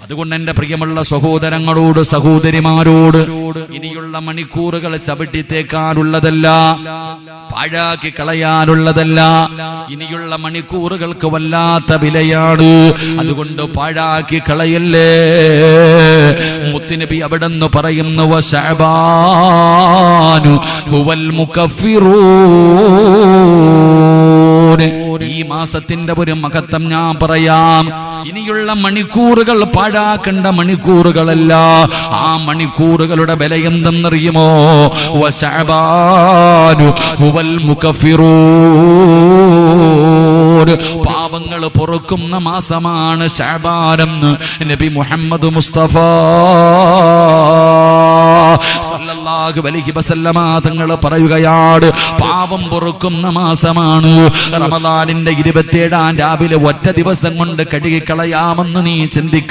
അതുകൊണ്ട് എന്റെ പ്രിയമുള്ള സഹോദരങ്ങളോട് സഹോദരിമാരോട് ഇനിയുള്ള മണിക്കൂറുകൾ ചവിട്ടിത്തേക്കാനുള്ളതല്ല, പാഴാക്കി കളയാനുള്ളതല്ല. ഇനിയുള്ള മണിക്കൂറുകൾക്ക് വല്ലാത്ത വിലയാണ്. അതുകൊണ്ട് പാഴാക്കി കളയല്ലേ. മുത്തുനബി അവിടെന്ന് പറയുന്നു വശഅബാനു ഹുവൽ മുകഫിറൂൻ. ഈ മാസത്തിന്റെ ഒരു മഹത്വം ഞാൻ പറയാം. ഇനിയുള്ള മണിക്കൂറുകൾ പാഴാക്കേണ്ട മണിക്കൂറുകളല്ല. ആ മണിക്കൂറുകളുടെ വില എന്തെന്നറിയുമോ? വശഅബാനു ഹുവൽ മുകഫിറൂൻ. പാപങ്ങൾ പൊറുക്കുന്ന മാസമാണ് ശഅബാനെന്ന് നബി മുഹമ്മദ് മുസ്തഫ സല്ലല്ലാഹു അലൈഹി വസല്ലമ തങ്ങൾ പറയുകയാണ്, പാപം പൊറുക്കുന്ന മാസമാണ്. റമദാനിന്റെ 27-ാം രാവിലെ ഒറ്റ ദിവസം കൊണ്ട് കഴുകിക്കളയാമെന്ന് നീ ചിന്തിക്കണം.